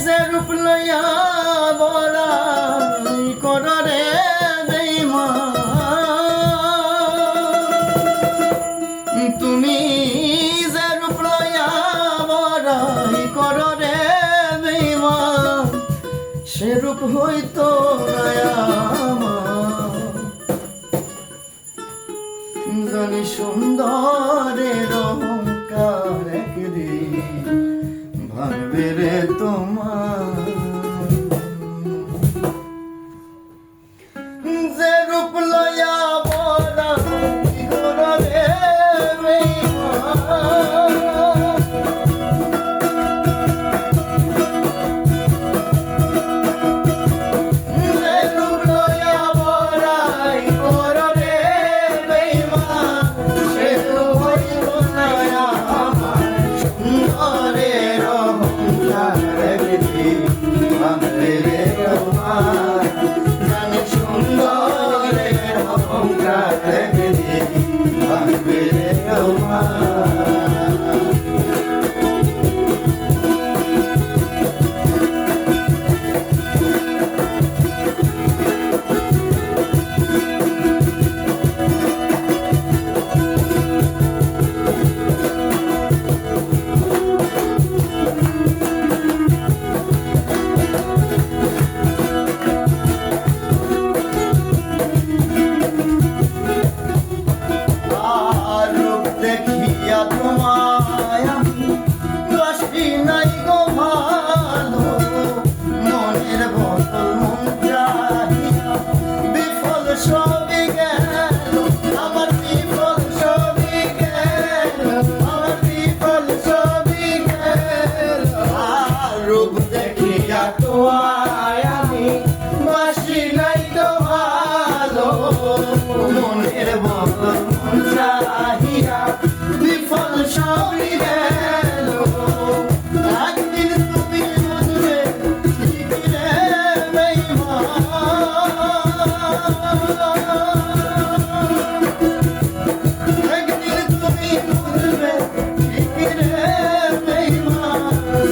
যে রূপ লইয়া বড়াই করো রে বেঈমান, তুমি যে রূপ লইয়া বড়াই করো রে বেঈমান, সে রূপ হইতো জানি সুন্দরের অহংকার একদিন ভাঙবে রে তোমার। যে রূপ লইয়া বড়াই করো রে বেঈমান, যে রূপ লইয়া বড়াই করো রে বেঈমান, সে রূপ হইতো না আমার সুন্দরের অহংকার একদিন ভাঙবে রে তোমার। জানি সুন্দরের অহংকার একদিন ভাঙবে রে তোমার। দেখিয়া তোমায় আমি বাসি নাই গো ভালো, মনের বোতল মন চাহিয়া বিফল সবই গেল, আমার বিফল সবই গেল, আমার বিফল সবই গেল। রূপ দেখিয়া তোমায় আমি বাসি নাই গো ভালো, মনের বোতল মন চাহিয়া বিফল সবই গেল। একদিন তুমি বুঝবে ঠিক রে বেঈমান, একদিন তুমি বুঝবে ঠিক রে বেঈমান,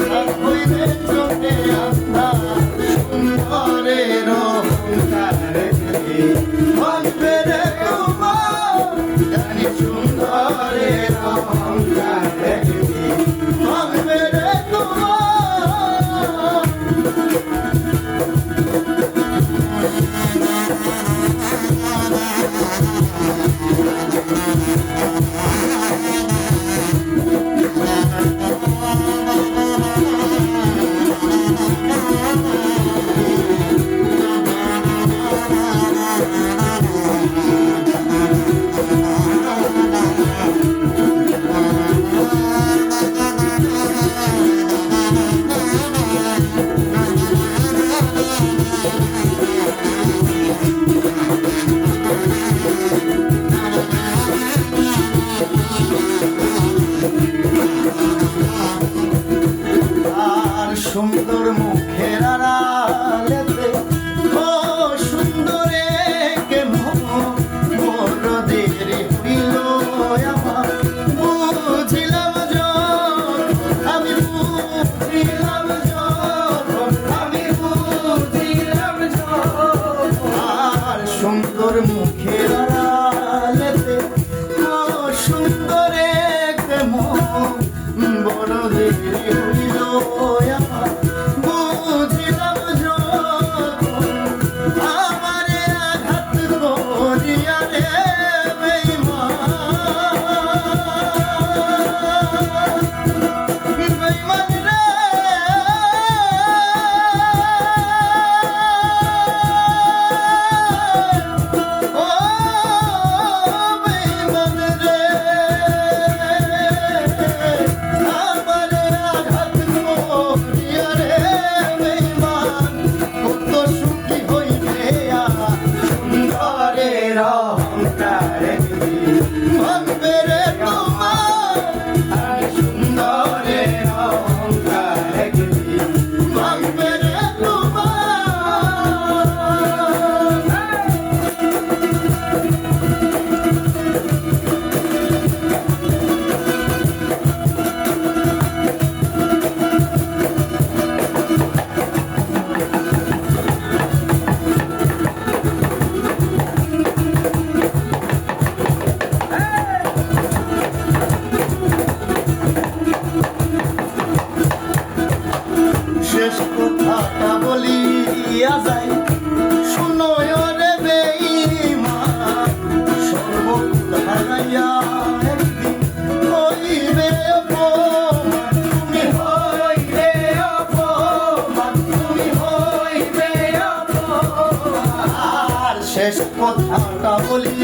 সব হইবে চোখে আন্ধার সুন্দরের অহংকার একদিন ভাঙবে রে তোমার। জানি সুন্দরের অহংকার একদিন ভাঙবে রে তোমার। সুন্দর মুখের আড়ালেতে ও সুন্দরে কেমন মোর দেরি হইল আমার, বুঝিলাম যখন আমি বুঝিলাম যখন আমি বুঝিলাম যখন। আর সুন্দর মুখের আড়ালেতে ও সুন্দরে কেমন বড় দেরি হইল আমার, শেষ কথাটা বলিয়া যাই, শুনো রে বেঈমান, সর্বকুল হারাইয়া একদিন হইবে অপমান, তুমি হইবে অপমান, তুমি হইবে অপমান। আর শেষ কথাটা বলি